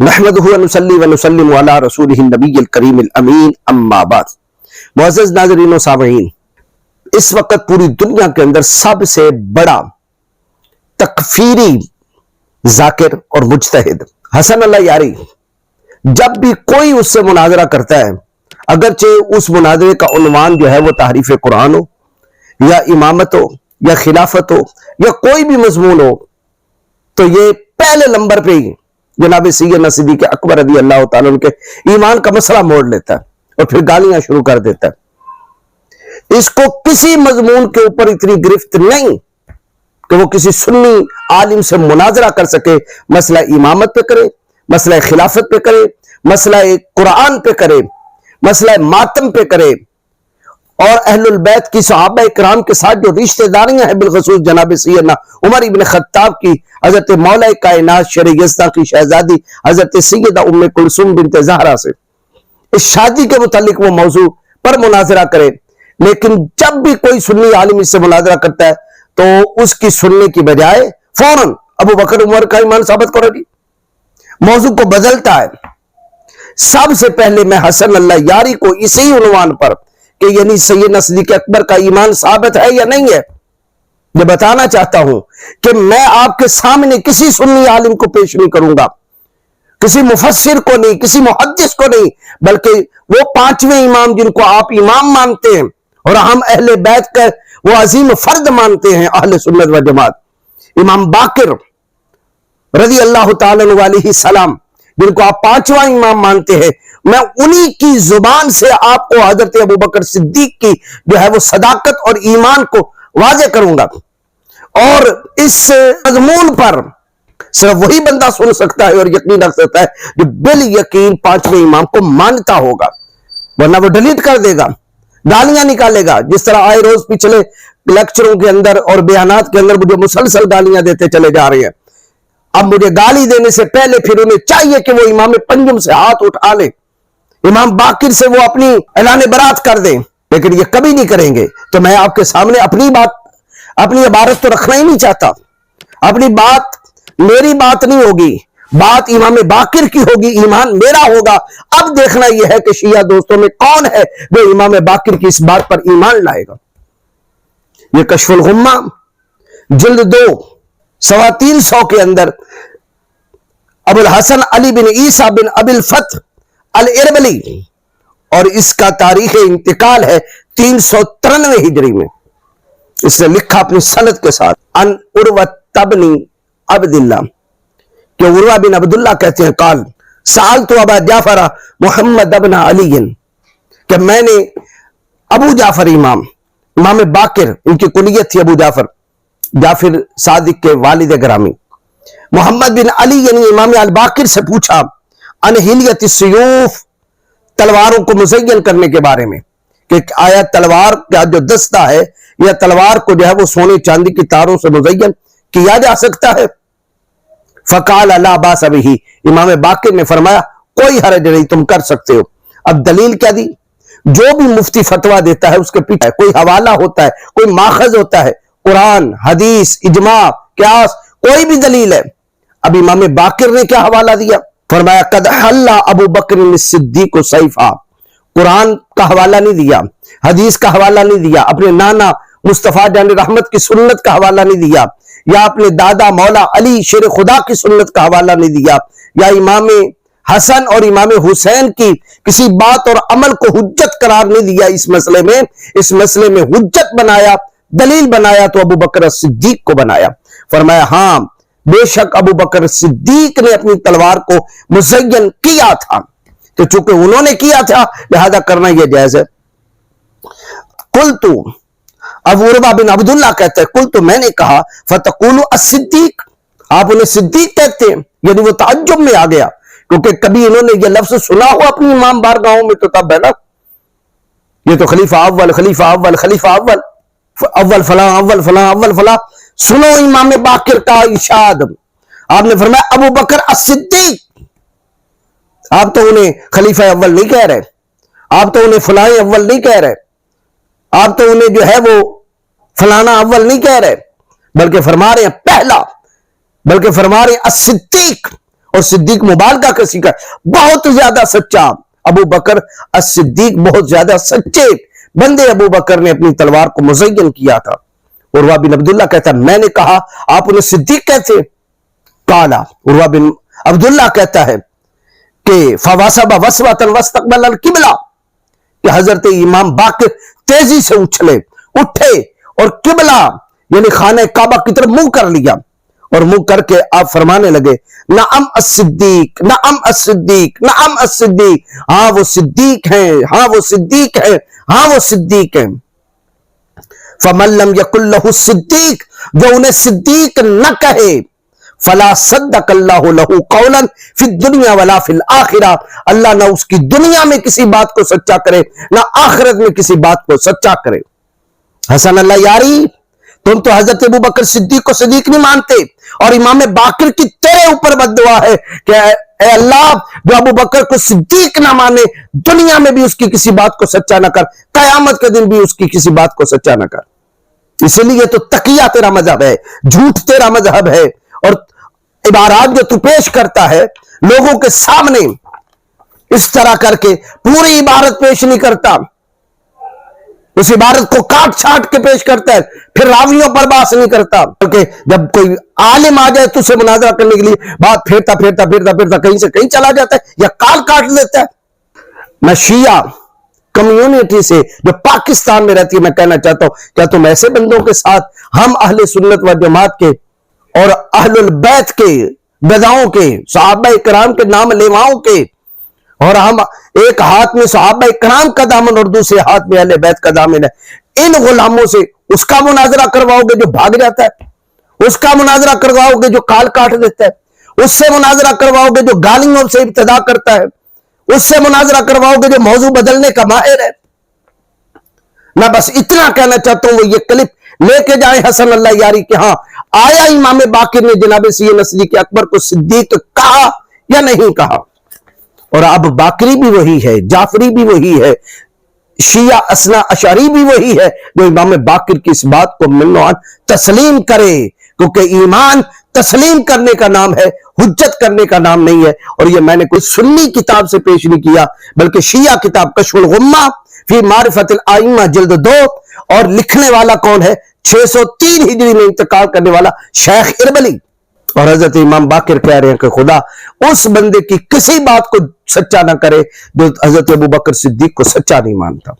نحمدہ و نصلی و نسلم علی رسولہ النبی الکریم الامین اما بعد۔ معزز ناظرین و سامعین، اس وقت پوری دنیا کے اندر سب سے بڑا تکفیری ذاکر اور مجتہد حسن اللہ یاری، جب بھی کوئی اس سے مناظرہ کرتا ہے، اگرچہ اس مناظرے کا عنوان جو ہے وہ تحریف قرآن ہو یا امامت ہو یا خلافت ہو یا کوئی بھی مضمون ہو، تو یہ پہلے نمبر پہ ہی جناب سیدنا صدیق اکبر رضی اللہ تعالیٰ عنہ کے ایمان کا مسئلہ موڑ لیتا ہے اور پھر گالیاں شروع کر دیتا ہے۔ اس کو کسی مضمون کے اوپر اتنی گرفت نہیں کہ وہ کسی سنی عالم سے مناظرہ کر سکے، مسئلہ امامت پہ کرے، مسئلہ خلافت پہ کرے، مسئلہ قرآن پہ کرے، مسئلہ ماتم پہ کرے، اور اہل البیت کی صحابہ اکرام کے ساتھ جو رشتہ داریاں ہیں، بالخصوص جناب سیدنا عمر ابن خطاب کی حضرت مولا کائنات شرع یزداں کی شہزادی حضرت سیدہ ام کلثوم بنت زہرا سے اس شادی کے متعلق وہ موضوع پر مناظرہ کرے۔ لیکن جب بھی کوئی سنی عالم اس سے مناظرہ کرتا ہے تو اس کی سننے کی بجائے فوراً ابو بکر عمر کا ایمان ثابت کرو جی، موضوع کو بدلتا ہے۔ سب سے پہلے میں حسن اللہ یاری کو اسی عنوان پر کہ یعنی سیدنا صدیق اکبر کا ایمان ثابت ہے یا نہیں ہے، یہ بتانا چاہتا ہوں کہ میں آپ کے سامنے کسی سنی عالم کو پیش نہیں کروں گا، کسی مفسر کو نہیں، کسی محدث کو نہیں، بلکہ وہ پانچویں امام جن کو آپ امام مانتے ہیں اور ہم اہل بیت کا وہ عظیم فرد مانتے ہیں، اہل سنت و جماعت، امام باقر رضی اللہ تعالیٰ علیہ السلام جن کو آپ پانچواں امام مانتے ہیں، میں انہی کی زبان سے آپ کو حضرت ابو بکر صدیق کی جو ہے وہ صداقت اور ایمان کو واضح کروں گا۔ اور اس مضمون پر صرف وہی بندہ سن سکتا ہے اور یقین رکھ سکتا ہے جو بال یقین پانچویں امام کو مانتا ہوگا، ورنہ وہ ڈیلیٹ کر دے گا، گالیاں نکالے گا، جس طرح آئے روز پچھلے لیکچروں کے اندر اور بیانات کے اندر مجھے مسلسل گالیاں دیتے چلے جا رہے ہیں۔ اب مجھے گالی دینے سے پہلے پھر انہیں چاہیے کہ وہ امام پنجم سے ہاتھ اٹھا لے، امام باقر سے وہ اپنی اعلان برات کر دیں، لیکن یہ کبھی نہیں کریں گے۔ تو میں آپ کے سامنے اپنی عبارت تو رکھنا ہی نہیں چاہتا، اپنی بات میری بات نہیں ہوگی، بات امام باقر کی ہوگی، ایمان میرا ہوگا۔ اب دیکھنا یہ ہے کہ شیعہ دوستوں میں کون ہے جو امام باقر کی اس بات پر ایمان لائے گا۔ یہ کشف الغمہ جلد 2 325 کے اندر ابو الحسن علی بن عیسیٰ بن ابی الفتح الاربلی، اور اس کا تاریخ انتقال ہے 393 ہجری میں، اس نے لکھا اپنی سند کے ساتھ ان عروۃ بن عبداللہ، کہ عروہ بن عبداللہ کہتے ہیں قال سألت ابا جعفر محمد بن علی، کہ میں نے ابو جعفر امام باقر، ان کی کنیت تھی ابو جعفر صادق کے والد گرامی، محمد بن علی یعنی امام الباقر سے پوچھا ان ہلیت السیوف، تلواروں کو مزین کرنے کے بارے میں، کہ آیا تلوار کا جو دستہ ہے یا تلوار کو جو ہے وہ سونے چاندی کی تاروں سے مزین کیا جا سکتا ہے؟ فقال لا باس بہ، امام باقر نے فرمایا کوئی حرج نہیں، تم کر سکتے ہو۔ اب دلیل کیا دی؟ جو بھی مفتی فتویٰ دیتا ہے اس کے پیچھے کوئی حوالہ ہوتا ہے، کوئی ماخذ ہوتا ہے، قرآن، حدیث، اجماع، قیاس، کوئی بھی دلیل ہے۔ اب امام باقر نے کیا حوالہ دیا؟ فرمایا قد حل ابو بکر الصدیق سیفا، قرآن کا حوالہ نہیں دیا، حدیث کا حوالہ نہیں دیا، اپنے نانا مصطفیٰ جان رحمت کی سنت کا حوالہ نہیں دیا، یا اپنے دادا مولا علی شیر خدا کی سنت کا حوالہ نہیں دیا، یا امام حسن اور امام حسین کی کسی بات اور عمل کو حجت قرار نہیں دیا۔ اس مسئلے میں حجت بنایا، دلیل بنایا تو ابو بکر صدیق کو بنایا۔ فرمایا ہاں بے شک ابو بکر صدیق نے اپنی تلوار کو مزین کیا تھا، تو چونکہ انہوں نے کیا تھا لہذا کرنا یہ جائز ہے۔ قلت، اب عروہ بن عبداللہ کہتے ہیں قلت، میں نے کہا فتقول الصدیق، آپ انہیں صدیق کہتے ہیں، یعنی وہ تعجب میں آ گیا، کیونکہ کبھی انہوں نے یہ لفظ سنا ہو اپنی امام بارگاہوں میں تو تب ہے نا، یہ تو خلیفہ اول خلیفہ اول خلیفہ اول اول فلاں اول فلاں اول فلاں، سنو امام باقر کا ارشاد۔ آپ نے فرمایا ابو بکر الصدیق، آپ تو انہیں خلیفہ اول نہیں کہہ رہے، آپ تو انہیں فلاں اول نہیں کہہ رہے، آپ تو انہیں جو ہے وہ فلانا اول نہیں کہہ رہے، بلکہ فرما رہے ہیں پہلا، بلکہ فرما رہے ہیں الصدیق، اور صدیق مبالغہ کا سیکھا، بہت زیادہ سچا ابو بکر الصدیق، بہت زیادہ سچے بندے ابو بکر نے اپنی تلوار کو مزین کیا تھا۔ عروہ بن عبداللہ کہتا ہے میں نے کہا آپ انہیں صدیق کہتے؟ کالا، عروہ بن عبداللہ کہتا ہے کہ فواسب وسوۃ واستقبل القبلہ، کہ حضرت امام باقر تیزی سے اٹھے اور قبلہ یعنی خانہ کعبہ کی طرف منہ کر لیا، اور منہ کر کے آپ فرمانے لگے نعم الصدیق، نعم الصدیق، نعم الصدیق، ہاں وہ صدیق ہیں، ہاں وہ صدیق ہیں، ہاں وہ صدیق ہیں۔ فمن لم یقل لہ الصدیق، جو انہیں صدیق نہ کہے، فلا صدق اللہ لہ قولا فی الدنیا ولا فی الآخرہ، اللہ نہ اس کی دنیا میں کسی بات کو سچا کرے نہ آخرت میں کسی بات کو سچا کرے۔ حسن اللہ یاری، تم تو حضرت ابو بکر صدیق کو صدیق نہیں مانتے، اور امام باقر کی تیرے اوپر بد دعا ہے کہ اے اللہ جو ابو بکر کو صدیق نہ مانے، دنیا میں بھی اس کی کسی بات کو سچا نہ کر، قیامت کے دن بھی اس کی کسی بات کو سچا نہ کر۔ اسی لیے تو تقیہ تیرا مذہب ہے، جھوٹ تیرا مذہب ہے، اور عبارات جو تو پیش کرتا ہے لوگوں کے سامنے اس طرح کر کے پوری عبارت پیش نہیں کرتا، اس عبارت کو کاٹ چھاٹ کے پیش کرتا ہے، پھر راویوں پر بحث نہیں کرتا، بلکہ جب کوئی عالم آ جائے تو اسے مناظرہ کرنے کے لیے بات پھیرتا کہیں سے کہیں چلا جاتا ہے یا کال کاٹ لیتا ہے۔ میں شیعہ کمیونٹی سے جو پاکستان میں رہتی ہے میں کہنا چاہتا ہوں، کیا تم ایسے بندوں کے ساتھ، ہم اہل سنت و جماعت کے اور اہل البیت کے گداؤں کے صحابہ اکرام کے نام لیواؤں کے، اور ہم ایک ہاتھ میں صحابہ اکرام کا دامن اور دوسرے ہاتھ میں اہل بیت کا دامن ہے، ان غلاموں سے اس کا مناظرہ کرواؤ گے جو بھاگ جاتا ہے، اس کا مناظرہ کرواؤ گے جو کال کاٹ دیتا ہے، اس سے مناظرہ کرواؤ گے جو گالیوں سے ابتدا کرتا ہے، اس سے مناظرہ کرواؤ گے جو موضوع بدلنے کا ماہر ہے۔ میں بس اتنا کہنا چاہتا ہوں، وہ یہ کلپ لے کے جائیں حسن اللہ یاری کہ ہاں آیا امام باقر نے جناب سیدنا صدیق اکبر کو صدیق کہا یا نہیں کہا؟ اور اب باقری بھی وہی ہے، جعفری بھی وہی ہے، شیعہ اثنا اشعری بھی وہی ہے جو امام باقر کی اس بات کو منوان تسلیم کرے، کیونکہ ایمان تسلیم کرنے کا نام ہے، حجت کرنے کا نام نہیں ہے۔ اور یہ میں نے کوئی سنی کتاب سے پیش نہیں کیا، بلکہ شیعہ کتاب کشف الغمہ فی معرفت الائمہ جلد 2، اور لکھنے والا کون ہے؟ 603 ہجری میں انتقال کرنے والا شیخ اربلی۔ اور حضرت امام باقر کہہ رہے ہیں کہ خدا اس بندے کی کسی بات کو سچا نہ کرے جو حضرت ابو بکر صدیق کو سچا نہیں مانتا۔